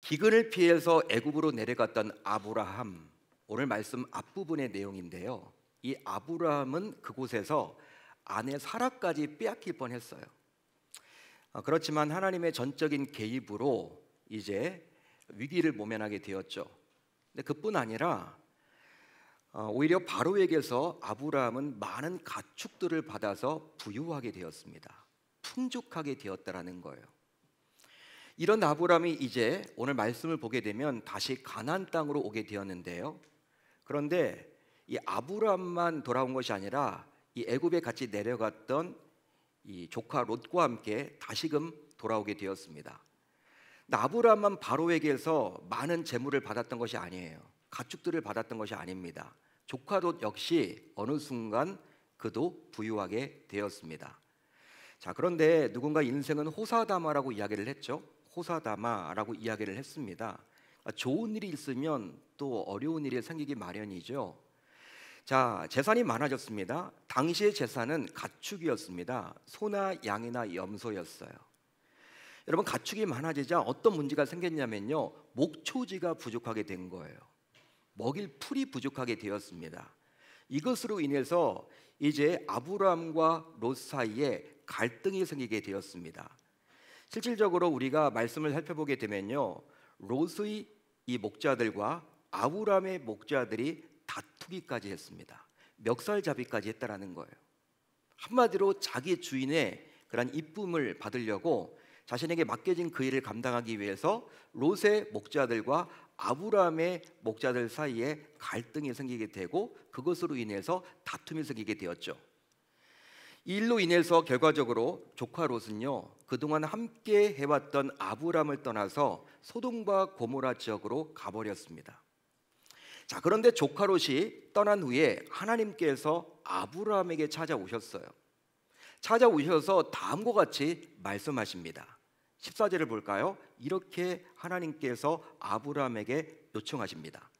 기근을 피해서 애굽으로 내려갔던 아브라함, 오늘 말씀 앞부분의 내용인데요. 이 아브라함은 그곳에서 아내 사라까지 빼앗길 뻔했어요. 그렇지만 하나님의 전적인 개입으로 이제 위기를 모면하게 되었죠. 근데 그뿐 아니라 오히려 바로에게서 아브라함은 많은 가축들을 받아서 부유하게 되었습니다. 풍족하게 되었다라는 거예요. 이런 아브라함이 이제 오늘 말씀을 보게 되면 다시 가나안 땅으로 오게 되었는데요. 그런데 이 아브라함만 돌아온 것이 아니라 이 애굽에 같이 내려갔던 이 조카 롯과 함께 다시금 돌아오게 되었습니다. 아브라함만 바로에게서 많은 재물을 받았던 것이 아니에요. 가축들을 받았던 것이 아닙니다. 조카 롯 역시 어느 순간 그도 부유하게 되었습니다. 자, 그런데 누군가 인생은 호사다마라고 이야기를 했죠. 호사다마라고 이야기를 했습니다. 좋은 일이 있으면 또 어려운 일이 생기기 마련이죠. 자, 재산이 많아졌습니다. 당시의 재산은 가축이었습니다. 소나 양이나 염소였어요. 여러분, 가축이 많아지자 어떤 문제가 생겼냐면요, 목초지가 부족하게 된 거예요. 먹일 풀이 부족하게 되었습니다. 이것으로 인해서 이제 아브라함과 롯 사이에 갈등이 생기게 되었습니다. 실질적으로 우리가 말씀을 살펴보게 되면요, 롯의 이 목자들과 아브라함의 목자들이 다투기까지 했습니다. 멱살잡이까지 했다라는 거예요. 한마디로 자기 주인의 그런 이쁨을 받으려고 자신에게 맡겨진 그 일을 감당하기 위해서 롯의 목자들과 아브라함의 목자들 사이에 갈등이 생기게 되고 그것으로 인해서 다툼이 생기게 되었죠. 이 일로 인해서 결과적으로 조카 롯은요, 그동안 함께 해왔던 아브라함을 떠나서 소돔과 고모라 지역으로 가버렸습니다. 자, 그런데 조카 롯이 떠난 후에 하나님께서 아브라함에게 찾아오셨어요. 찾아오셔서 다음과 같이 말씀하십니다. 14절을 볼까요? 이렇게 하나님께서 아브라함에게 요청하십니다.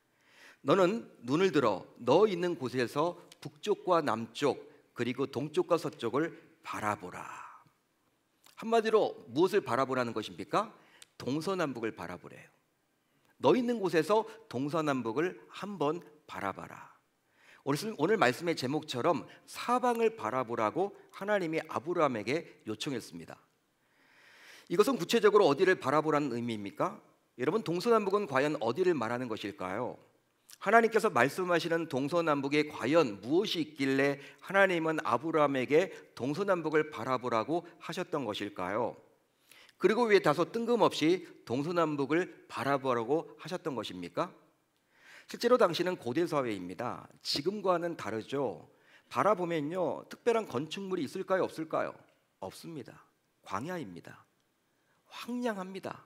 너는 눈을 들어 너 있는 곳에서 북쪽과 남쪽 그리고 동쪽과 서쪽을 바라보라. 한마디로 무엇을 바라보라는 것입니까? 동서남북을 바라보래요. 너 있는 곳에서 동서남북을 한번 바라봐라. 오늘 말씀의 제목처럼 사방을 바라보라고 하나님이 아브라함에게 요청했습니다. 이것은 구체적으로 어디를 바라보라는 의미입니까? 여러분, 동서남북은 과연 어디를 말하는 것일까요? 하나님께서 말씀하시는 동서남북에 과연 무엇이 있길래 하나님은 아브라함에게 동서남북을 바라보라고 하셨던 것일까요? 그리고 왜 다소 뜬금없이 동서남북을 바라보라고 하셨던 것입니까? 실제로 당시는 고대 사회입니다. 지금과는 다르죠. 바라보면요, 특별한 건축물이 있을까요, 없을까요? 없습니다. 광야입니다. 황량합니다.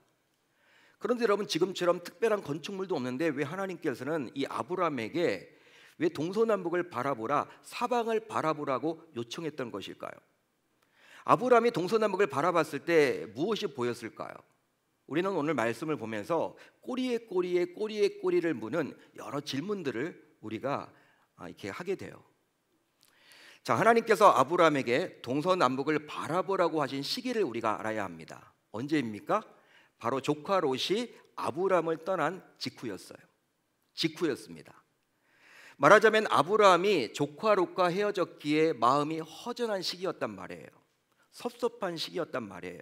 그런데 여러분, 지금처럼 특별한 건축물도 없는데 왜 하나님께서는 이 아브라함에게 왜 동서남북을 바라보라, 사방을 바라보라고 요청했던 것일까요? 아브라함이 동서남북을 바라봤을 때 무엇이 보였을까요? 우리는 오늘 말씀을 보면서 꼬리에 꼬리를 무는 여러 질문들을 우리가 이렇게 하게 돼요. 자, 하나님께서 아브라함에게 동서남북을 바라보라고 하신 시기를 우리가 알아야 합니다. 언제입니까? 바로 조카 롯이 아브라함을 떠난 직후였습니다. 말하자면 아브라함이 조카 롯과 헤어졌기에 마음이 허전한 시기였단 말이에요. 섭섭한 시기였단 말이에요.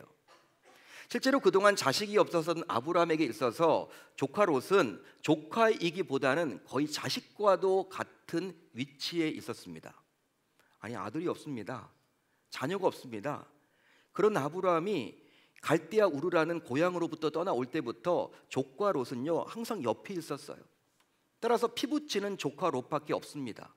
실제로 그동안 자식이 없어서는 아브라함에게 있어서 조카 롯은 조카이기보다는 거의 자식과도 같은 위치에 있었습니다. 아니, 아들이 없습니다. 자녀가 없습니다. 그런 아브라함이 갈대아 우르라는 고향으로부터 떠나올 때부터 조카 롯은요, 항상 옆에 있었어요. 따라서 피부치는 조카 롯밖에 없습니다.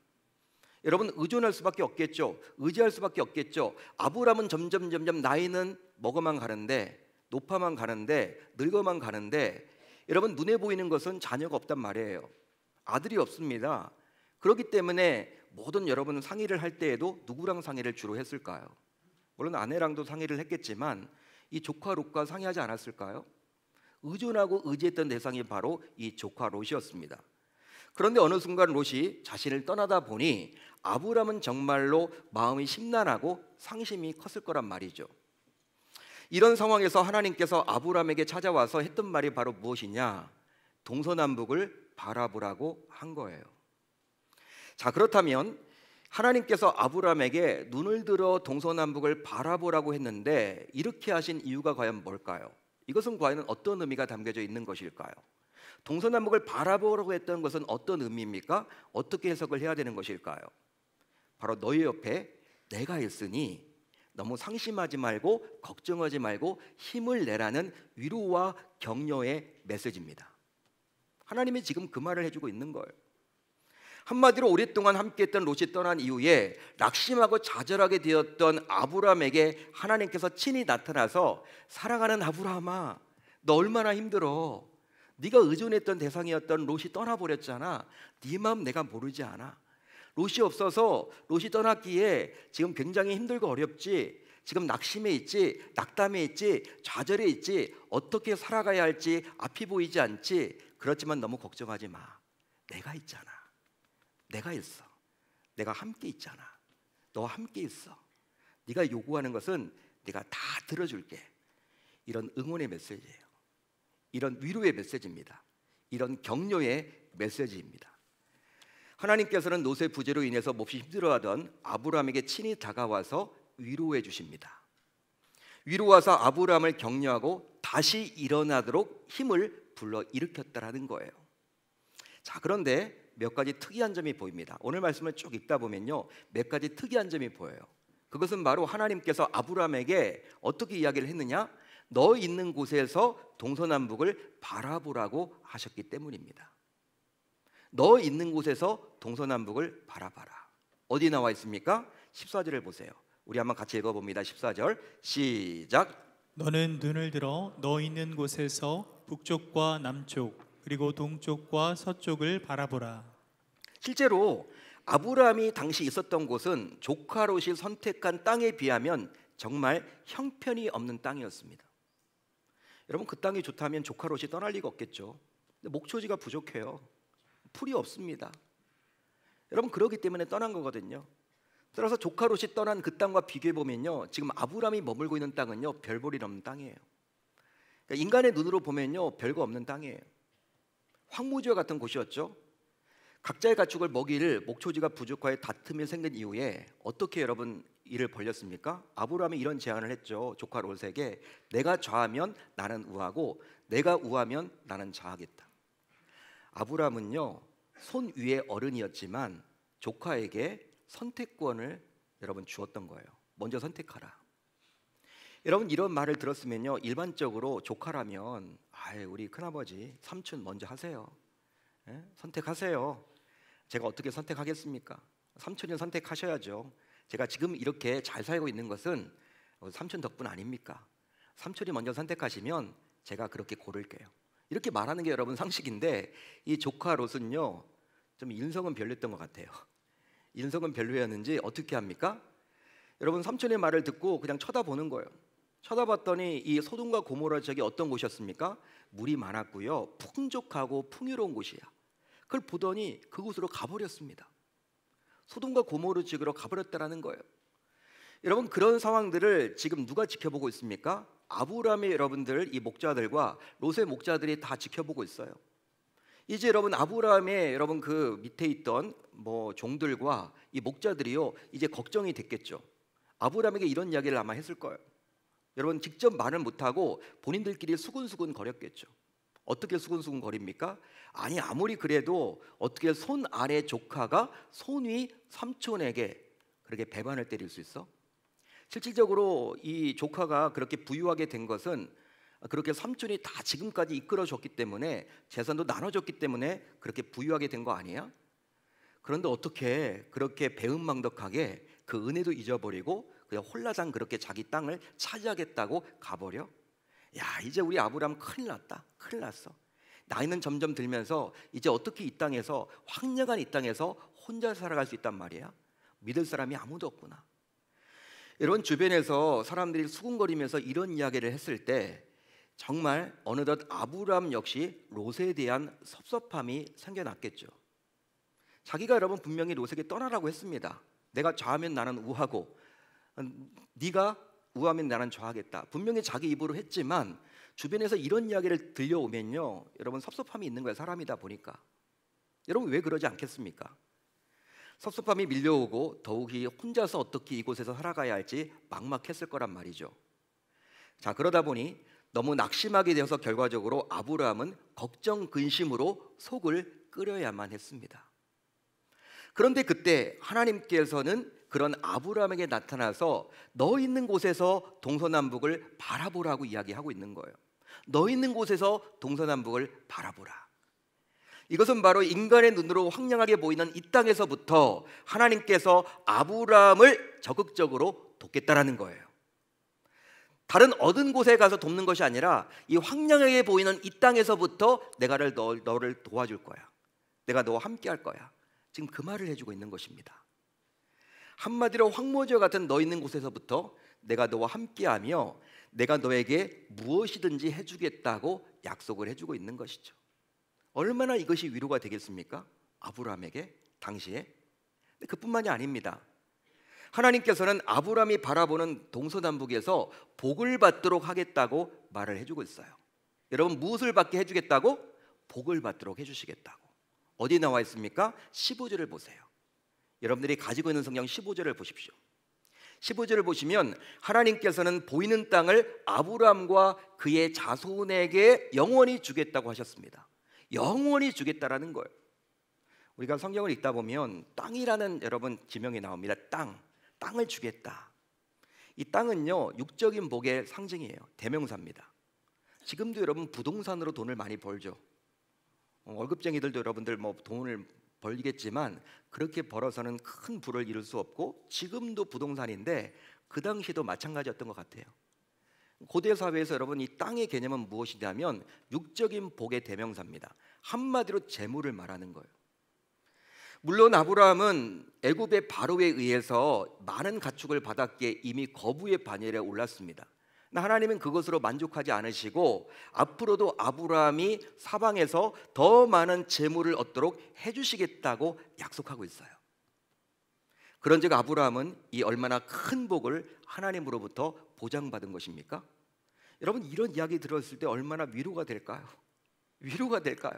여러분, 의존할 수밖에 없겠죠. 의지할 수밖에 없겠죠. 아브라함은 점점 나이는 먹어만 가는데, 높아만 가는데, 늙어만 가는데, 여러분, 눈에 보이는 것은 자녀가 없단 말이에요. 아들이 없습니다. 그렇기 때문에 모든 여러분 상의를 할 때에도 누구랑 상의를 주로 했을까요? 물론 아내랑도 상의를 했겠지만 이 조카 롯과 상의하지 않았을까요? 의존하고 의지했던 대상이 바로 이 조카 롯이었습니다. 그런데 어느 순간 롯이 자신을 떠나다 보니 아브라함은 정말로 마음이 심란하고 상심이 컸을 거란 말이죠. 이런 상황에서 하나님께서 아브라함에게 찾아와서 했던 말이 바로 무엇이냐? 동서남북을 바라보라고 한 거예요. 자, 그렇다면 하나님께서 아브라함에게 눈을 들어 동서남북을 바라보라고 했는데 이렇게 하신 이유가 과연 뭘까요? 이것은 과연 어떤 의미가 담겨져 있는 것일까요? 동서남북을 바라보라고 했던 것은 어떤 의미입니까? 어떻게 해석을 해야 되는 것일까요? 바로 너희 옆에 내가 있으니 너무 상심하지 말고 걱정하지 말고 힘을 내라는 위로와 격려의 메시지입니다. 하나님이 지금 그 말을 해주고 있는 거예요. 한마디로 오랫동안 함께했던 롯이 떠난 이후에 낙심하고 좌절하게 되었던 아브라함에게 하나님께서 친히 나타나서 사랑하는 아브라함아, 너 얼마나 힘들어. 네가 의존했던 대상이었던 롯이 떠나버렸잖아. 네 마음 내가 모르지 않아. 롯이 없어서 롯이 떠났기에 지금 굉장히 힘들고 어렵지. 지금 낙심해 있지, 낙담해 있지, 좌절해 있지, 어떻게 살아가야 할지 앞이 보이지 않지. 그렇지만 너무 걱정하지 마. 내가 있잖아. 내가 있어. 내가 함께 있잖아. 너와 함께 있어. 네가 요구하는 것은 내가 다 들어줄게. 이런 응원의 메시지예요. 이런 위로의 메시지입니다. 이런 격려의 메시지입니다. 하나님께서는 롯의 부재로 인해서 몹시 힘들어하던 아브라함에게 친히 다가와서 위로해 주십니다. 위로와서 아브라함을 격려하고 다시 일어나도록 힘을 불러 일으켰다라는 거예요. 자, 그런데 몇 가지 특이한 점이 보입니다. 오늘 말씀을 쭉 읽다 보면요, 몇 가지 특이한 점이 보여요. 그것은 바로 하나님께서 아브라함에게 어떻게 이야기를 했느냐? 너 있는 곳에서 동서남북을 바라보라고 하셨기 때문입니다. 너 있는 곳에서 동서남북을 바라봐라. 어디 나와 있습니까? 14절을 보세요. 우리 한번 같이 읽어봅니다. 14절 시작. 너는 눈을 들어 너 있는 곳에서 북쪽과 남쪽 그리고 동쪽과 서쪽을 바라보라. 실제로 아브라함이 당시 있었던 곳은 조카 롯이 선택한 땅에 비하면 정말 형편이 없는 땅이었습니다. 여러분, 그 땅이 좋다면 조카 롯이 떠날 리가 없겠죠. 근데 목초지가 부족해요. 풀이 없습니다. 여러분, 그러기 때문에 떠난 거거든요. 따라서 조카 롯이 떠난 그 땅과 비교해 보면요, 지금 아브라함이 머물고 있는 땅은요, 별 볼일 없는 땅이에요. 그러니까 인간의 눈으로 보면요, 별거 없는 땅이에요. 황무지와 같은 곳이었죠. 각자의 가축을 먹일 목초지가 부족하여 다툼이 생긴 이후에 어떻게 여러분 이를 벌였습니까? 아브라함이 이런 제안을 했죠. 조카 롯에게 내가 좌하면 나는 우하고 내가 우하면 나는 좌하겠다. 아브라함은요, 손 위의 어른이었지만 조카에게 선택권을 여러분 주었던 거예요. 먼저 선택하라. 여러분, 이런 말을 들었으면요, 일반적으로 조카라면 우리 큰아버지 삼촌 먼저 하세요. 선택하세요. 제가 어떻게 선택하겠습니까? 삼촌이 선택하셔야죠. 제가 지금 이렇게 잘 살고 있는 것은 삼촌 덕분 아닙니까? 삼촌이 먼저 선택하시면 제가 그렇게 고를게요. 이렇게 말하는 게 여러분 상식인데, 이 조카 롯은요, 좀 인성은 별로였던 것 같아요. 인성은 별로였는지 어떻게 합니까? 여러분, 삼촌의 말을 듣고 그냥 쳐다보는 거예요. 쳐다봤더니 이 소돔과 고모라 지역이 어떤 곳이었습니까? 물이 많았고요, 풍족하고 풍요로운 곳이야. 그걸 보더니 그곳으로 가버렸습니다. 소돔과 고모라 지역으로 가버렸다라는 거예요. 여러분, 그런 상황들을 지금 누가 지켜보고 있습니까? 아브라함의 여러분들, 이 목자들과 롯의 목자들이 다 지켜보고 있어요. 이제 여러분, 아브라함의 여러분 그 밑에 있던 종들과 이 목자들이요, 이제 걱정이 됐겠죠. 아브라함에게 이런 이야기를 아마 했을 거예요. 여러분, 직접 말을 못하고 본인들끼리 수근수근 거렸겠죠. 어떻게 수근수근 거립니까? 아니, 아무리 그래도 어떻게 손 아래 조카가 손 위 삼촌에게 그렇게 배반을 때릴 수 있어? 실질적으로 이 조카가 그렇게 부유하게 된 것은 그렇게 삼촌이 다 지금까지 이끌어줬기 때문에, 재산도 나눠줬기 때문에 그렇게 부유하게 된 거 아니야? 그런데 어떻게 그렇게 배은망덕하게 그 은혜도 잊어버리고 그냥 홀라당 그렇게 자기 땅을 차지하겠다고 가버려? 야, 이제 우리 아브라함 큰일 났다. 큰일 났어. 나이는 점점 들면서 이제 어떻게 이 땅에서, 황량한 이 땅에서 혼자 살아갈 수 있단 말이야? 믿을 사람이 아무도 없구나. 이런 주변에서 사람들이 수군거리면서 이런 이야기를 했을 때 정말 어느덧 아브라함 역시 롯에 대한 섭섭함이 생겨났겠죠. 자기가 여러분 분명히 롯에게 떠나라고 했습니다. 내가 좌하면 나는 우하고 네가 우하면 나는 좌하겠다. 분명히 자기 입으로 했지만 주변에서 이런 이야기를 들려오면요, 여러분 섭섭함이 있는 거예요. 사람이다 보니까. 여러분 왜 그러지 않겠습니까? 섭섭함이 밀려오고 더욱이 혼자서 어떻게 이곳에서 살아가야 할지 막막했을 거란 말이죠. 자, 그러다 보니 너무 낙심하게 되어서 결과적으로 아브라함은 걱정 근심으로 속을 끓여야만 했습니다. 그런데 그때 하나님께서는 그런 아브라함에게 나타나서 너 있는 곳에서 동서남북을 바라보라고 이야기하고 있는 거예요. 너 있는 곳에서 동서남북을 바라보라. 이것은 바로 인간의 눈으로 황량하게 보이는 이 땅에서부터 하나님께서 아브라함을 적극적으로 돕겠다라는 거예요. 다른 어떤 곳에 가서 돕는 것이 아니라 이 황량하게 보이는 이 땅에서부터 내가 너를 도와줄 거야. 내가 너와 함께 할 거야. 지금 그 말을 해주고 있는 것입니다. 한마디로 황무지와 같은 너 있는 곳에서부터 내가 너와 함께하며 내가 너에게 무엇이든지 해주겠다고 약속을 해주고 있는 것이죠. 얼마나 이것이 위로가 되겠습니까? 아브라함에게 당시에. 그뿐만이 아닙니다. 하나님께서는 아브라함이 바라보는 동서남북에서 복을 받도록 하겠다고 말을 해주고 있어요. 여러분 무엇을 받게 해주겠다고? 복을 받도록 해주시겠다고. 어디 나와 있습니까? 15절을 보세요. 여러분들이 가지고 있는 성경 15절을 보십시오. 15절을 보시면 하나님께서는 보이는 땅을 아브라함과 그의 자손에게 영원히 주겠다고 하셨습니다. 영원히 주겠다라는 거예요. 우리가 성경을 읽다 보면 땅이라는 여러분 지명이 나옵니다. 땅을 주겠다. 이 땅은요 육적인 복의 상징이에요. 대명사입니다. 지금도 여러분 부동산으로 돈을 많이 벌죠. 월급쟁이들도 여러분들 뭐 돈을 벌겠지만 그렇게 벌어서는 큰 부를 이룰 수 없고 지금도 부동산인데 그 당시도 마찬가지였던 것 같아요. 고대 사회에서 여러분 이 땅의 개념은 무엇이냐면 육적인 복의 대명사입니다. 한마디로 재물을 말하는 거예요. 물론 아브라함은 애굽의 바로에 의해서 많은 가축을 받았기에 이미 거부의 반열에 올랐습니다. 하나님은 그것으로 만족하지 않으시고 앞으로도 아브라함이 사방에서 더 많은 재물을 얻도록 해주시겠다고 약속하고 있어요. 그런즉 아브라함은 이 얼마나 큰 복을 하나님으로부터 보장받은 것입니까? 여러분 이런 이야기 들었을 때 얼마나 위로가 될까요? 위로가 될까요?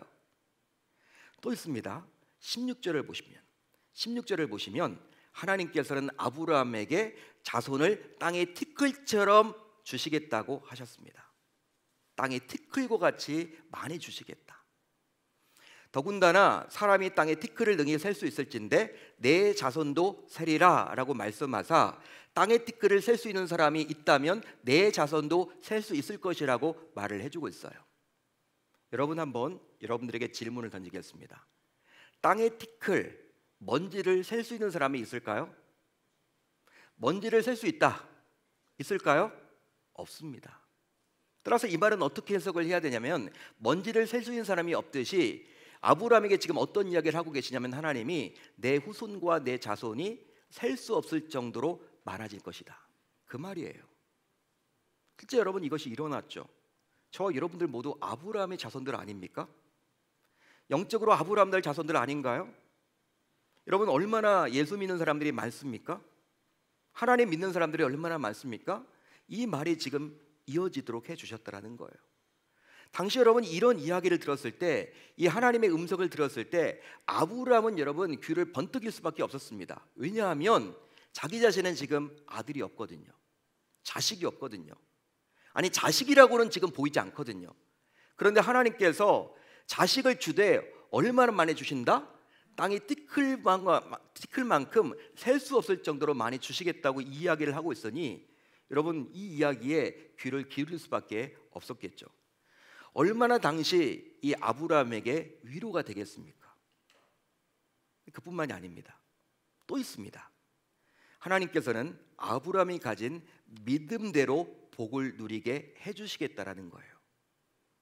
또 있습니다. 16절을 보시면 하나님께서는 아브라함에게 자손을 땅의 티끌처럼 주시겠다고 하셨습니다. 땅의 티끌과 같이 많이 주시겠다. 더군다나 사람이 땅의 티끌을 능히 셀 수 있을진데 내 자손도 세리라 라고 말씀하사 땅의 티끌을 셀 수 있는 사람이 있다면 내 자손도 셀 수 있을 것이라고 말을 해주고 있어요. 여러분 한번 여러분들에게 질문을 던지겠습니다. 땅의 티끌, 먼지를 셀 수 있는 사람이 있을까요? 먼지를 셀 수 있다. 있을까요? 없습니다. 따라서 이 말은 어떻게 해석을 해야 되냐면 먼지를 셀 수 있는 사람이 없듯이 아브라함에게 지금 어떤 이야기를 하고 계시냐면 하나님이 내 후손과 내 자손이 셀 수 없을 정도로 많아질 것이다. 그 말이에요. 실제 여러분 이것이 일어났죠. 저 여러분들 모두 아브라함의 자손들 아닙니까? 영적으로 아브라함들 자손들 아닌가요? 여러분 얼마나 예수 믿는 사람들이 많습니까? 하나님 믿는 사람들이 얼마나 많습니까? 이 말이 지금 이어지도록 해주셨다라는 거예요. 당시 여러분 이런 이야기를 들었을 때, 이 하나님의 음성을 들었을 때 아브라함은 여러분 귀를 번뜩일 수밖에 없었습니다. 왜냐하면 자기 자신은 지금 아들이 없거든요. 자식이 없거든요. 아니 자식이라고는 지금 보이지 않거든요. 그런데 하나님께서 자식을 주되 얼마나 많이 주신다? 땅이 티끌만큼 셀 수 없을 정도로 많이 주시겠다고 이야기를 하고 있으니 여러분 이 이야기에 귀를 기울일 수밖에 없었겠죠. 얼마나 당시 이 아브라함에게 위로가 되겠습니까? 그뿐만이 아닙니다. 또 있습니다. 하나님께서는 아브라함이 가진 믿음대로 복을 누리게 해주시겠다라는 거예요.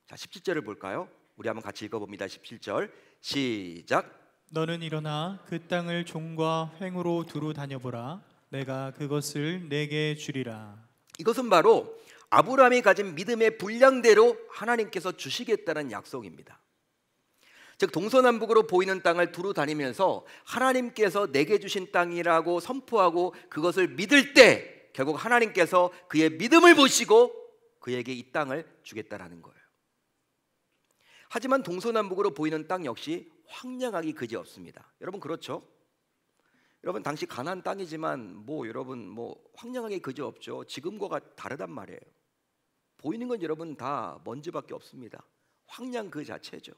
자, 17절을 볼까요? 우리 한번 같이 읽어봅니다. 17절 시작. 너는 일어나 그 땅을 종과 횡으로 두루 다녀보라. 내가 그것을 내게 주리라. 이것은 바로 아브라함이 가진 믿음의 분량대로 하나님께서 주시겠다는 약속입니다. 즉 동서남북으로 보이는 땅을 두루 다니면서 하나님께서 내게 주신 땅이라고 선포하고 그것을 믿을 때 결국 하나님께서 그의 믿음을 보시고 그에게 이 땅을 주겠다라는 거예요. 하지만 동서남북으로 보이는 땅 역시 황량하기 그지없습니다. 여러분 그렇죠? 여러분 당시 가나안 땅이지만 여러분 황량하기 그지없죠. 지금과 다르단 말이에요. 보이는 건 여러분 다 먼지밖에 없습니다. 황량 그 자체죠.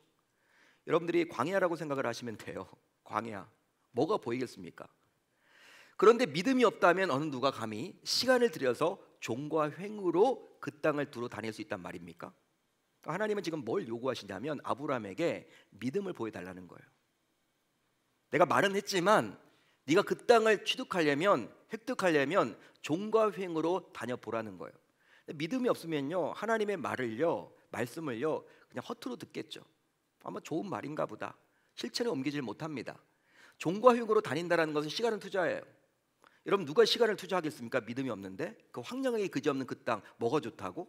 여러분들이 광야라고 생각을 하시면 돼요. 광야 뭐가 보이겠습니까? 그런데 믿음이 없다면 어느 누가 감히 시간을 들여서 종과 횡으로 그 땅을 두루 다닐 수 있단 말입니까? 하나님은 지금 뭘 요구하시냐면 아브라함에게 믿음을 보여달라는 거예요. 내가 말은 했지만 네가 그 땅을 획득하려면 종과 횡으로 다녀보라는 거예요. 믿음이 없으면요 하나님의 말씀을요 그냥 허투루 듣겠죠. 아마 좋은 말인가 보다. 실천에 옮기질 못합니다. 종과 횡으로 다닌다는 것은 시간을 투자해요. 여러분 누가 시간을 투자하겠습니까? 믿음이 없는데. 그 황량하게 그지없는 그 땅 뭐가 좋다고?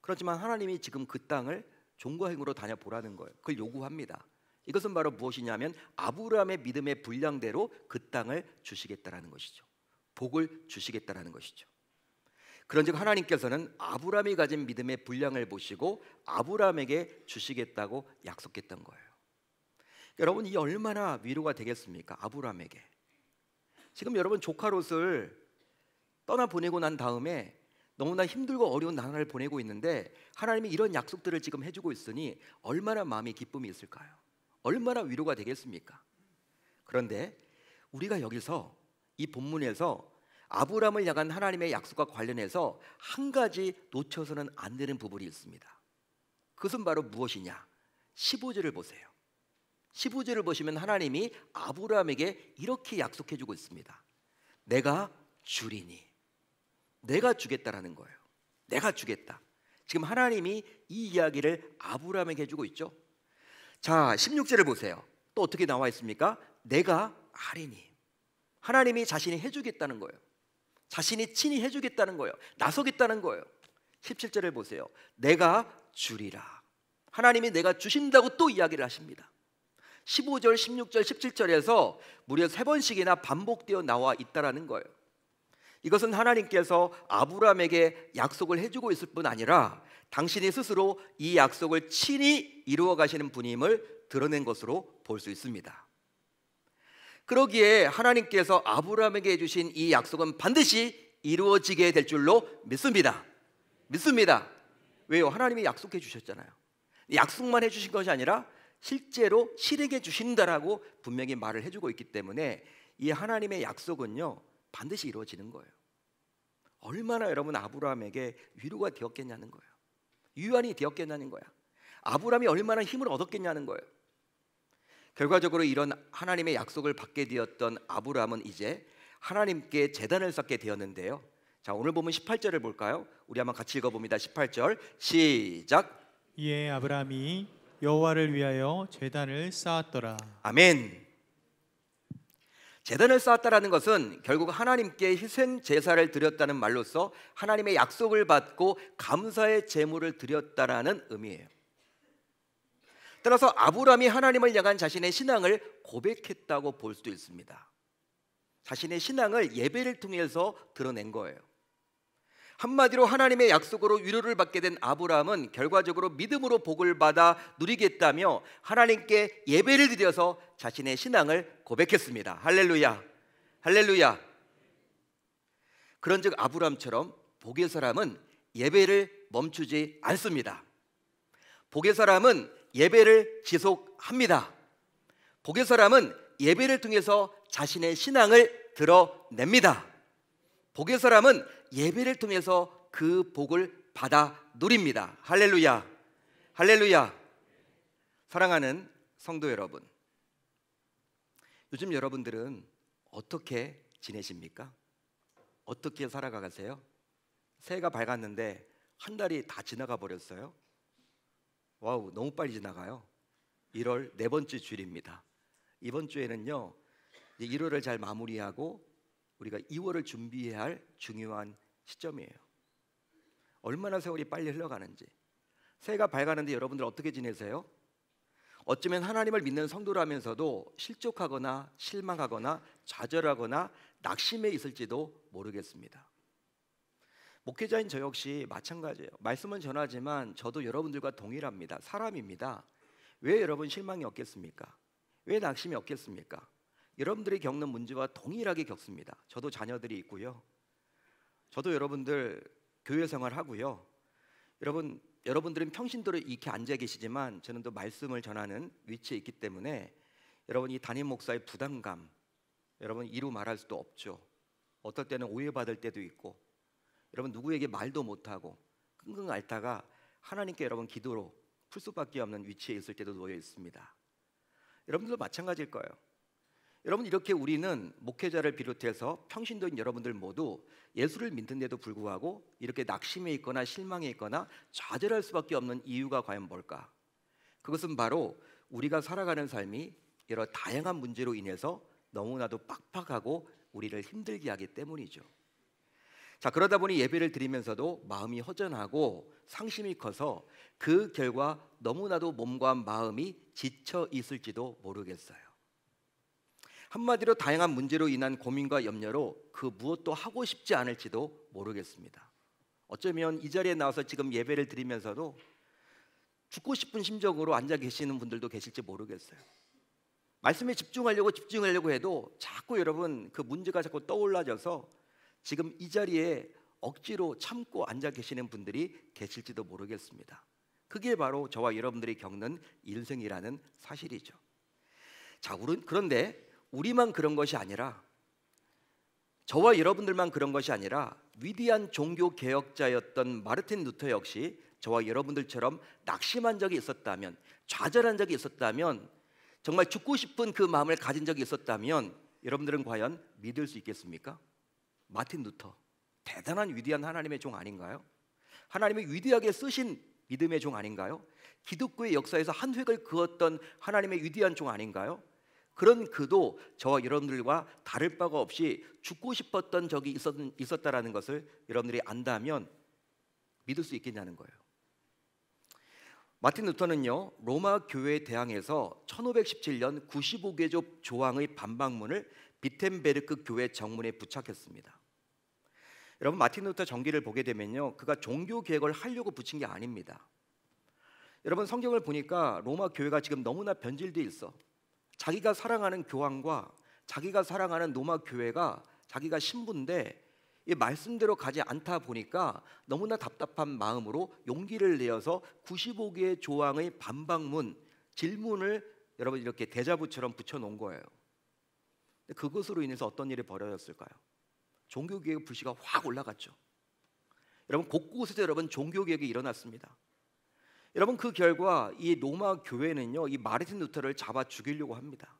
그렇지만 하나님이 지금 그 땅을 종과 횡으로 다녀보라는 거예요. 그걸 요구합니다. 이것은 바로 무엇이냐면 아브라함의 믿음의 분량대로 그 땅을 주시겠다라는 것이죠. 복을 주시겠다라는 것이죠. 그런즉 하나님께서는 아브라함이 가진 믿음의 분량을 보시고 아브라함에게 주시겠다고 약속했던 거예요. 여러분 이 얼마나 위로가 되겠습니까? 아브라함에게. 지금 여러분 조카 롯을 떠나보내고 난 다음에 너무나 힘들고 어려운 나날을 보내고 있는데 하나님이 이런 약속들을 지금 해주고 있으니 얼마나 마음에 기쁨이 있을까요? 얼마나 위로가 되겠습니까? 그런데 우리가 여기서 이 본문에서 아브라함을 향한 하나님의 약속과 관련해서 한 가지 놓쳐서는 안 되는 부분이 있습니다. 그것은 바로 무엇이냐? 15절을 보세요. 15절을 보시면 하나님이 아브라함에게 이렇게 약속해주고 있습니다. 내가 주리니, 내가 주겠다라는 거예요. 내가 주겠다. 지금 하나님이 이 이야기를 아브라함에게 해주고 있죠. 자 16절을 보세요. 또 어떻게 나와 있습니까? 내가 하리니. 하나님이 자신이 해주겠다는 거예요. 자신이 친히 해주겠다는 거예요. 나서겠다는 거예요. 17절을 보세요. 내가 주리라. 하나님이 내가 주신다고 또 이야기를 하십니다. 15절, 16절, 17절에서 무려 3번씩이나 반복되어 나와 있다라는 거예요. 이것은 하나님께서 아브라함에게 약속을 해주고 있을 뿐 아니라 당신이 스스로 이 약속을 친히 이루어 가시는 분임을 드러낸 것으로 볼 수 있습니다. 그러기에 하나님께서 아브라함에게 해주신 이 약속은 반드시 이루어지게 될 줄로 믿습니다. 믿습니다. 왜요? 하나님이 약속해 주셨잖아요. 약속만 해주신 것이 아니라 실제로 실행해 주신다라고 분명히 말을 해주고 있기 때문에 이 하나님의 약속은요 반드시 이루어지는 거예요. 얼마나 여러분 아브라함에게 위로가 되었겠냐는 거예요. 유한이 되었겠냐는 거야. 아브라함이 얼마나 힘을 얻었겠냐는 거예요. 결과적으로 이런 하나님의 약속을 받게 되었던 아브라함은 이제 하나님께 제단을 쌓게 되었는데요. 자 오늘 보면 18절을 볼까요? 우리 한번 같이 읽어봅니다. 18절 시작. 이에 아브라함이 여호와를 위하여 제단을 쌓았더라. 아멘. 제단을 쌓았다라는 것은 결국 하나님께 희생 제사를 드렸다는 말로써 하나님의 약속을 받고 감사의 제물을 드렸다라는 의미예요. 따라서 아브라함이 하나님을 향한 자신의 신앙을 고백했다고 볼 수도 있습니다. 자신의 신앙을 예배를 통해서 드러낸 거예요. 한마디로 하나님의 약속으로 위로를 받게 된 아브라함은 결과적으로 믿음으로 복을 받아 누리겠다며 하나님께 예배를 드려서 자신의 신앙을 고백했습니다. 할렐루야, 할렐루야. 그런즉 아브라함처럼 복의 사람은 예배를 멈추지 않습니다. 복의 사람은 예배를 지속합니다. 복의 사람은 예배를 통해서 자신의 신앙을 드러냅니다. 복의 사람은 예배를 통해서 그 복을 받아 누립니다. 할렐루야, 할렐루야. 사랑하는 성도 여러분, 요즘 여러분들은 어떻게 지내십니까? 어떻게 살아가세요? 새해가 밝았는데 한 달이 다 지나가 버렸어요. 와우, 너무 빨리 지나가요. 1월 네 번째 주일입니다. 이번 주에는요 1월을 잘 마무리하고 우리가 2월을 준비해야 할 중요한 시점이에요. 얼마나 세월이 빨리 흘러가는지. 새해가 밝았는데 여러분들 어떻게 지내세요? 어쩌면 하나님을 믿는 성도라면서도 실족하거나 실망하거나 좌절하거나 낙심해 있을지도 모르겠습니다. 목회자인 저 역시 마찬가지예요. 말씀은 전하지만 저도 여러분들과 동일합니다. 사람입니다. 왜 여러분 실망이 없겠습니까? 왜 낙심이 없겠습니까? 여러분들이 겪는 문제와 동일하게 겪습니다. 저도 자녀들이 있고요. 저도 여러분들 교회 생활하고요. 여러분들은 평신도로 이렇게 앉아 계시지만 저는 또 말씀을 전하는 위치에 있기 때문에 여러분 이 담임 목사의 부담감 여러분 이루 말할 수도 없죠. 어떨 때는 오해받을 때도 있고 여러분 누구에게 말도 못하고 끙끙 앓다가 하나님께 여러분 기도로 풀 수밖에 없는 위치에 있을 때도 놓여 있습니다. 여러분들도 마찬가지일 거예요. 여러분 이렇게 우리는 목회자를 비롯해서 평신도인 여러분들 모두 예수를 믿는데도 불구하고 이렇게 낙심해 있거나 실망해 있거나 좌절할 수밖에 없는 이유가 과연 뭘까? 그것은 바로 우리가 살아가는 삶이 여러 다양한 문제로 인해서 너무나도 빡빡하고 우리를 힘들게 하기 때문이죠. 자, 그러다 보니 예배를 드리면서도 마음이 허전하고 상심이 커서 그 결과 너무나도 몸과 마음이 지쳐 있을지도 모르겠어요. 한마디로 다양한 문제로 인한 고민과 염려로 그 무엇도 하고 싶지 않을지도 모르겠습니다. 어쩌면 이 자리에 나와서 지금 예배를 드리면서도 죽고 싶은 심정으로 앉아 계시는 분들도 계실지 모르겠어요. 말씀에 집중하려고 해도 자꾸 여러분 그 문제가 자꾸 떠올라져서 지금 이 자리에 억지로 참고 앉아 계시는 분들이 계실지도 모르겠습니다. 그게 바로 저와 여러분들이 겪는 인생이라는 사실이죠. 자, 그런데 우리만 그런 것이 아니라 저와 여러분들만 그런 것이 아니라 위대한 종교 개혁자였던 마르틴 루터 역시 저와 여러분들처럼 낙심한 적이 있었다면, 좌절한 적이 있었다면, 정말 죽고 싶은 그 마음을 가진 적이 있었다면 여러분들은 과연 믿을 수 있겠습니까? 마틴 루터, 대단한 위대한 하나님의 종 아닌가요? 하나님이 위대하게 쓰신 믿음의 종 아닌가요? 기독교의 역사에서 한 획을 그었던 하나님의 위대한 종 아닌가요? 그런 그도 저와 여러분들과 다를 바가 없이 죽고 싶었던 적이 있었다라는 것을 여러분들이 안다면 믿을 수 있겠냐는 거예요. 마틴 루터는요, 로마 교회에 대항해서 1517년 95개조 조항의 반박문을 비텐베르크 교회 정문에 부착했습니다. 여러분 마틴 루터 전기를 보게 되면요, 그가 종교 개혁을 하려고 붙인 게 아닙니다. 여러분 성경을 보니까 로마 교회가 지금 너무나 변질돼 있어. 자기가 사랑하는 교황과 자기가 사랑하는 로마 교회가 자기가 신부인데 이 말씀대로 가지 않다 보니까 너무나 답답한 마음으로 용기를 내어서 95개의 조항의 반박문, 질문을 여러분 이렇게 대자보처럼 붙여놓은 거예요. 그것으로 인해서 어떤 일이 벌어졌을까요? 종교개혁 불씨가 확 올라갔죠. 여러분 곳곳에서 여러분 종교개혁이 일어났습니다. 여러분 그 결과 이 로마 교회는요, 이 마르틴 루터를 잡아 죽이려고 합니다.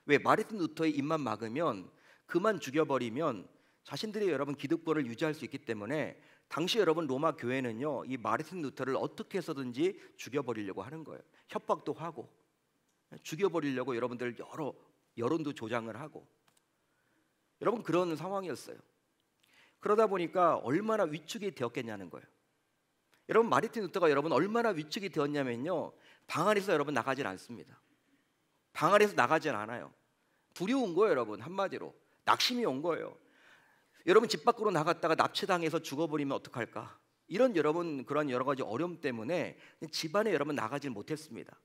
왜? 마르틴 루터의 입만 막으면, 그만 죽여버리면 자신들이 여러분 기득권을 유지할 수 있기 때문에 당시 여러분 로마 교회는요, 이 마르틴 루터를 어떻게 해서든지 죽여버리려고 하는 거예요. 협박도 하고 죽여버리려고 여러분들 여러 여론도 조장을 하고 여러분 그런 상황이었어요. 그러다 보니까 얼마나 위축이 되었겠냐는 거예요. 여러분 마르틴 루터가 여러분 얼마나 위축이 되었냐면요, 방 안에서 여러분 나가질 않습니다. 방 안에서 나가질 않아요. 두려운 거예요. 여러분 한마디로 낙심이 온 거예요. 여러분 집 밖으로 나갔다가 납치당해서 죽어버리면 어떡할까? 이런 여러분 그런 여러 가지 어려움 때문에 집안에 여러분 나가질 못했습니다.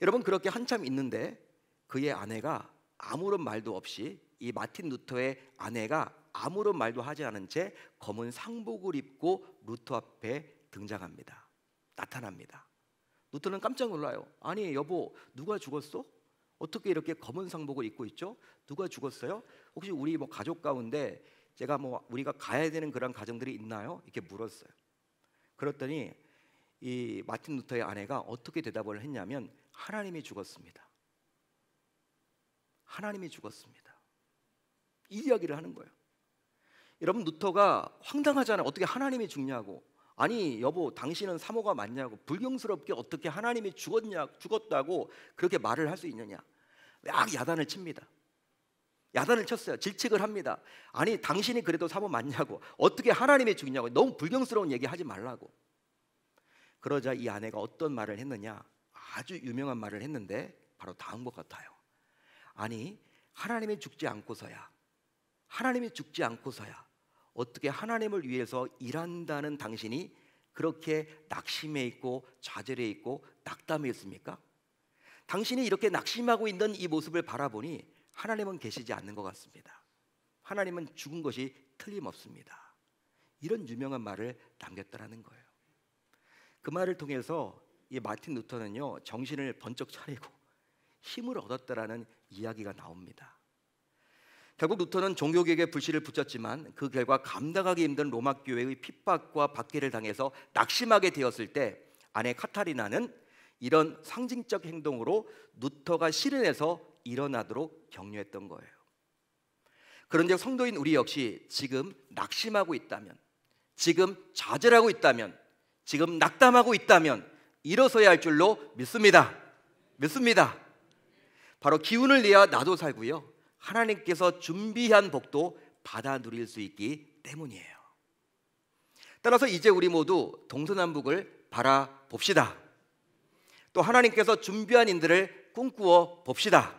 여러분 그렇게 한참 있는데 그의 아내가 아무런 말도 없이, 이 마틴 루터의 아내가 아무런 말도 하지 않은 채 검은 상복을 입고 루터 앞에 등장합니다. 나타납니다. 루터는 깜짝 놀라요. 아니 여보, 누가 죽었어? 어떻게 이렇게 검은 상복을 입고 있죠? 누가 죽었어요? 혹시 우리 가족 가운데 우리가 가야 되는 그런 가정들이 있나요? 이렇게 물었어요. 그랬더니 이 마틴 루터의 아내가 어떻게 대답을 했냐면 하나님이 죽었습니다. 하나님이 죽었습니다. 이 이야기를 하는 거예요. 여러분 루터가 황당하잖아요. 어떻게 하나님이 죽냐고. 아니 여보, 당신은 사모가 맞냐고. 불경스럽게 어떻게 하나님이 죽었다고 그렇게 말을 할 수 있느냐. 막 야단을 칩니다. 야단을 쳤어요. 질책을 합니다. 아니 당신이 그래도 사모 맞냐고. 어떻게 하나님이 죽냐고. 너무 불경스러운 얘기 하지 말라고. 그러자 이 아내가 어떤 말을 했느냐, 아주 유명한 말을 했는데 바로 다음 것 같아요. 아니, 하나님이 죽지 않고서야 어떻게 하나님을 위해서 일한다는 당신이 그렇게 낙심해 있고 좌절해 있고 낙담해 있습니까? 당신이 이렇게 낙심하고 있는 이 모습을 바라보니 하나님은 계시지 않는 것 같습니다. 하나님은 죽은 것이 틀림없습니다. 이런 유명한 말을 남겼다라는 거예요. 그 말을 통해서 이 마틴 루터는요, 정신을 번쩍 차리고 힘을 얻었다라는 이야기가 나옵니다. 결국 루터는 종교개혁의 불씨를 붙였지만 그 결과 감당하기 힘든 로마 교회의 핍박과 박해를 당해서 낙심하게 되었을 때 아내 카타리나는 이런 상징적 행동으로 루터가 실현해서 일어나도록 격려했던 거예요. 그런데 성도인 우리 역시 지금 낙심하고 있다면, 지금 좌절하고 있다면, 지금 낙담하고 있다면 일어서야 할 줄로 믿습니다. 바로 기운을 내야 나도 살고요, 하나님께서 준비한 복도 받아 누릴 수 있기 때문이에요. 따라서 이제 우리 모두 동서남북을 바라봅시다. 또 하나님께서 준비한 인들을 꿈꾸어 봅시다.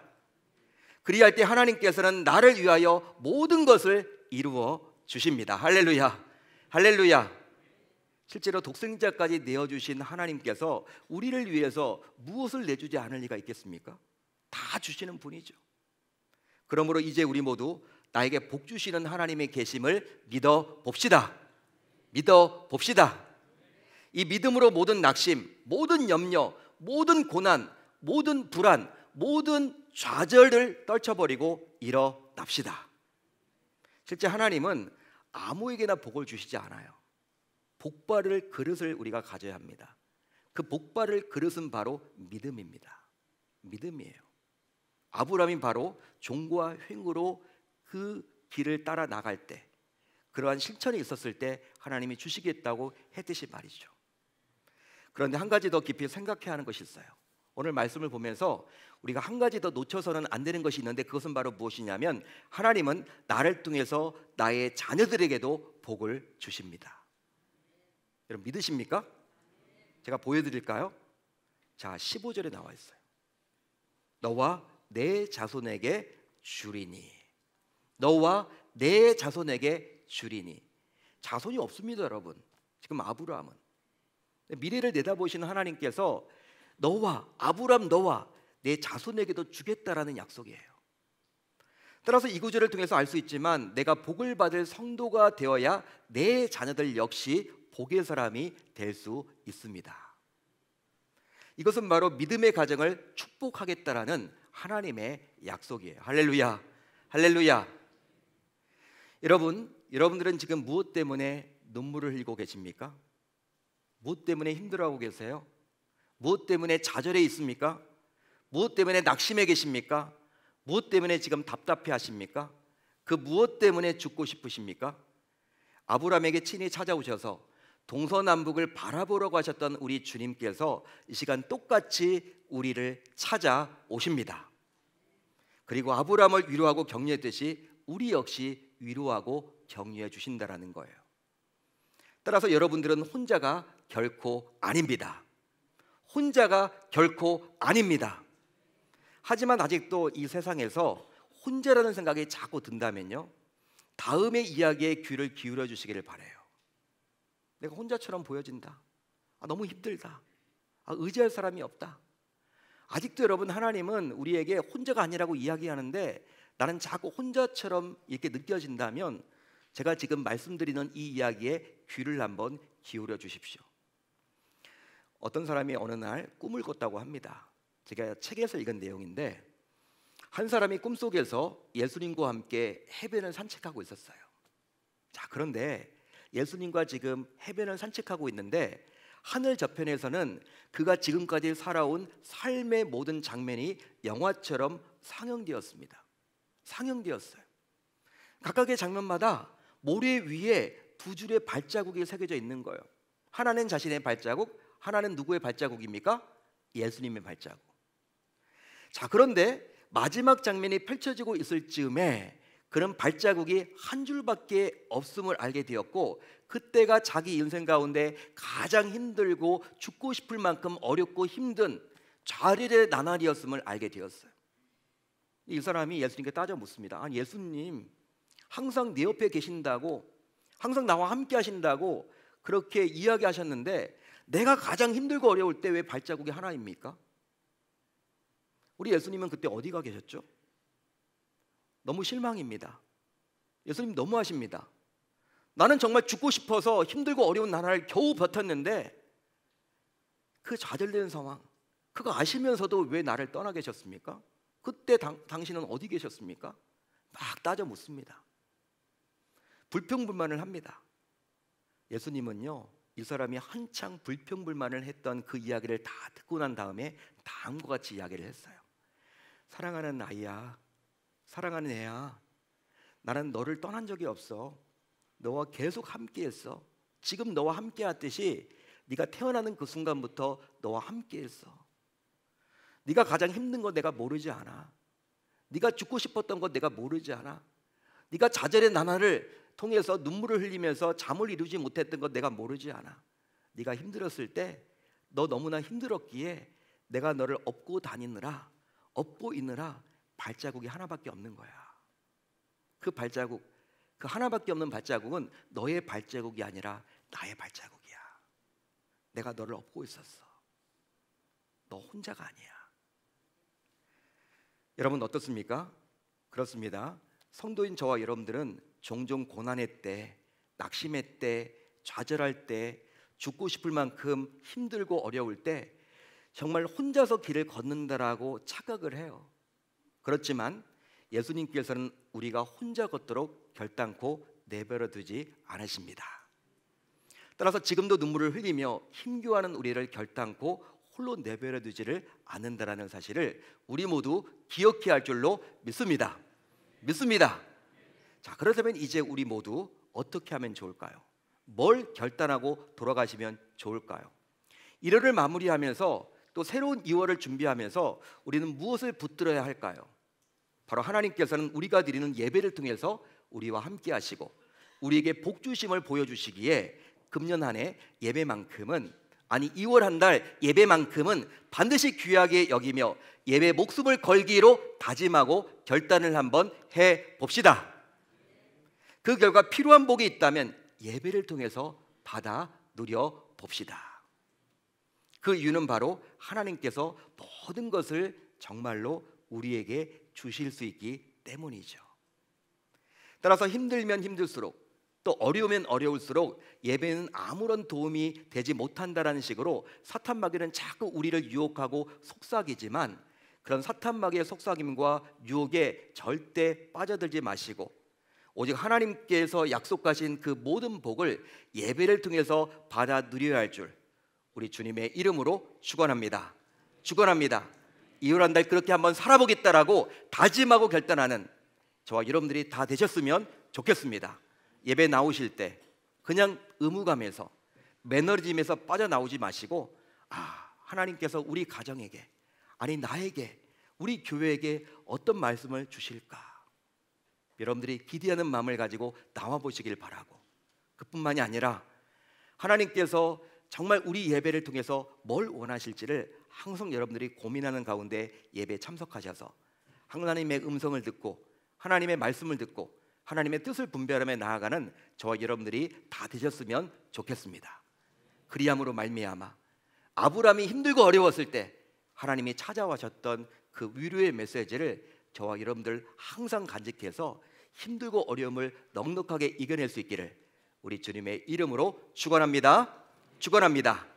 그리할 때 하나님께서는 나를 위하여 모든 것을 이루어 주십니다. 할렐루야, 할렐루야. 실제로 독생자까지 내어주신 하나님께서 우리를 위해서 무엇을 내주지 않을 리가 있겠습니까? 다 주시는 분이죠. 그러므로 이제 우리 모두 나에게 복 주시는 하나님의 계심을 믿어 봅시다. 이 믿음으로 모든 낙심, 모든 염려, 모든 고난, 모든 불안, 모든 좌절을 떨쳐버리고 일어납시다. 실제 하나님은 아무에게나 복을 주시지 않아요. 복받을 그릇을 우리가 가져야 합니다. 그 복받을 그릇은 바로 믿음입니다. 믿음이에요. 아브라함이 바로 종과 횡으로 그 길을 따라 나갈 때, 그러한 실천이 있었을 때 하나님이 주시겠다고 했듯이 말이죠. 그런데 한 가지 더 깊이 생각해야 하는 것이 있어요. 오늘 말씀을 보면서 우리가 한 가지 더 놓쳐서는 안 되는 것이 있는데, 그것은 바로 무엇이냐면 하나님은 나를 통해서 나의 자녀들에게도 복을 주십니다. 여러분 믿으십니까? 제가 보여드릴까요? 자, 15절에 나와 있어요. 너와 내 자손에게 주리니. 너와 내 자손에게 주리니. 자손이 없습니다, 여러분. 지금 아브라함은 미래를 내다보시는 하나님께서 너와 아브라함, 너와 내 자손에게도 주겠다라는 약속이에요. 따라서 이 구절을 통해서 알 수 있지만 내가 복을 받을 성도가 되어야 내 자녀들 역시 복의 사람이 될 수 있습니다. 이것은 바로 믿음의 가정을 축복하겠다라는 하나님의 약속이에요. 할렐루야, 할렐루야. 여러분들은 지금 무엇 때문에 눈물을 흘리고 계십니까? 무엇 때문에 힘들어하고 계세요? 무엇 때문에 좌절해 있습니까? 무엇 때문에 낙심해 계십니까? 무엇 때문에 지금 답답해 하십니까? 그 무엇 때문에 죽고 싶으십니까? 아브라함에게 친히 찾아오셔서 동서남북을 바라보라고 하셨던 우리 주님께서 이 시간 똑같이 우리를 찾아오십니다. 그리고 아브라함을 위로하고 격려했듯이 우리 역시 위로하고 격려해 주신다라는 거예요. 따라서 여러분들은 혼자가 결코 아닙니다. 혼자가 결코 아닙니다. 하지만 아직도 이 세상에서 혼자라는 생각이 자꾸 든다면요, 다음의 이야기에 귀를 기울여 주시기를 바라요. 내가 혼자처럼 보여진다. 너무 힘들다. 의지할 사람이 없다. 아직도 여러분, 하나님은 우리에게 혼자가 아니라고 이야기하는데 나는 자꾸 혼자처럼 이렇게 느껴진다면 제가 지금 말씀드리는 이 이야기에 귀를 한번 기울여 주십시오. 어떤 사람이 어느 날 꿈을 꿨다고 합니다. 제가 책에서 읽은 내용인데, 한 사람이 꿈속에서 예수님과 함께 해변을 산책하고 있었어요. 자, 그런데 예수님과 지금 해변을 산책하고 있는데 하늘 저편에서는 그가 지금까지 살아온 삶의 모든 장면이 영화처럼 상영되었습니다. 상영되었어요. 각각의 장면마다 모래 위에 두 줄의 발자국이 새겨져 있는 거예요. 하나는 자신의 발자국, 하나는 누구의 발자국입니까? 예수님의 발자국. 자, 그런데 마지막 장면이 펼쳐지고 있을 즈음에 그런 발자국이 한 줄밖에 없음을 알게 되었고, 그때가 자기 인생 가운데 가장 힘들고 죽고 싶을 만큼 어렵고 힘든 좌절의 나날이었음을 알게 되었어요. 이 사람이 예수님께 따져 묻습니다. 아니 예수님, 항상 내 옆에 계신다고, 항상 나와 함께 하신다고 그렇게 이야기하셨는데 내가 가장 힘들고 어려울 때 왜 발자국이 하나입니까? 우리 예수님은 그때 어디가 계셨죠? 너무 실망입니다. 예수님 너무하십니다. 나는 정말 죽고 싶어서 힘들고 어려운 나라를 겨우 버텼는데 그 좌절되는 상황, 그거 아시면서도 왜 나를 떠나 계셨습니까? 그때 당신은 어디 계셨습니까? 막 따져 묻습니다. 불평불만을 합니다. 예수님은요, 이 사람이 한창 불평불만을 했던 그 이야기를 다 듣고 난 다음에 다음과 같이 이야기를 했어요. 사랑하는 아이야, 사랑하는 애야, 나는 너를 떠난 적이 없어. 너와 계속 함께했어. 지금 너와 함께했듯이 네가 태어나는 그 순간부터 너와 함께했어. 네가 가장 힘든 거 내가 모르지 않아. 네가 죽고 싶었던 거 내가 모르지 않아. 네가 좌절의 나날을 통해서 눈물을 흘리면서 잠을 이루지 못했던 거 내가 모르지 않아. 네가 힘들었을 때 너 너무나 힘들었기에 내가 너를 업고 다니느라, 업고 있느라 발자국이 하나밖에 없는 거야. 그 발자국, 그 하나밖에 없는 발자국은 너의 발자국이 아니라 나의 발자국이야. 내가 너를 업고 있었어. 너 혼자가 아니야. 여러분 어떻습니까? 그렇습니다. 성도인 저와 여러분들은 종종 고난의 때, 낙심의 때, 좌절할 때, 죽고 싶을 만큼 힘들고 어려울 때 정말 혼자서 길을 걷는다라고 착각을 해요. 그렇지만 예수님께서는 우리가 혼자 걷도록 결단코 내버려 두지 않으십니다. 따라서 지금도 눈물을 흘리며 힘겨워하는 우리를 결단코 홀로 내버려 두지를 않는다라는 사실을 우리 모두 기억해야 할 줄로 믿습니다. 믿습니다. 자, 그렇다면 이제 우리 모두 어떻게 하면 좋을까요? 뭘 결단하고 돌아가시면 좋을까요? 1월을 마무리하면서 또 새로운 2월을 준비하면서 우리는 무엇을 붙들어야 할까요? 바로 하나님께서는 우리가 드리는 예배를 통해서 우리와 함께 하시고 우리에게 복 주심을 보여주시기에 금년 한 해 예배만큼은, 아니 2월 한 달 예배만큼은 반드시 귀하게 여기며 예배 목숨을 걸기로 다짐하고 결단을 한번 해봅시다. 그 결과 필요한 복이 있다면 예배를 통해서 받아 누려봅시다. 그 이유는 바로 하나님께서 모든 것을 정말로 우리에게 주실 수 있기 때문이죠. 따라서 힘들면 힘들수록 또 어려우면 어려울수록 예배는 아무런 도움이 되지 못한다라는 식으로 사탄 마귀는 자꾸 우리를 유혹하고 속삭이지만 그런 사탄 마귀의 속삭임과 유혹에 절대 빠져들지 마시고 오직 하나님께서 약속하신 그 모든 복을 예배를 통해서 받아 누려야 할 줄 우리 주님의 이름으로 축원합니다. 축원합니다. 2월 한 달 그렇게 한번 살아보겠다라고 다짐하고 결단하는 저와 여러분들이 다 되셨으면 좋겠습니다. 예배 나오실 때 그냥 의무감에서 매너리즘에서 빠져나오지 마시고 하나님께서 우리 가정에게, 아니 나에게, 우리 교회에게 어떤 말씀을 주실까 여러분들이 기대하는 마음을 가지고 나와 보시길 바라고, 그뿐만이 아니라 하나님께서 정말 우리 예배를 통해서 뭘 원하실지를 항상 여러분들이 고민하는 가운데 예배에 참석하셔서 하나님의 음성을 듣고 하나님의 말씀을 듣고 하나님의 뜻을 분별하며 나아가는 저와 여러분들이 다 되셨으면 좋겠습니다. 그리함으로 말미암아 아브라함이 힘들고 어려웠을 때 하나님이 찾아와셨던 그 위로의 메시지를 저와 여러분들 항상 간직해서 힘들고 어려움을 넉넉하게 이겨낼 수 있기를 우리 주님의 이름으로 축원합니다. 축원합니다.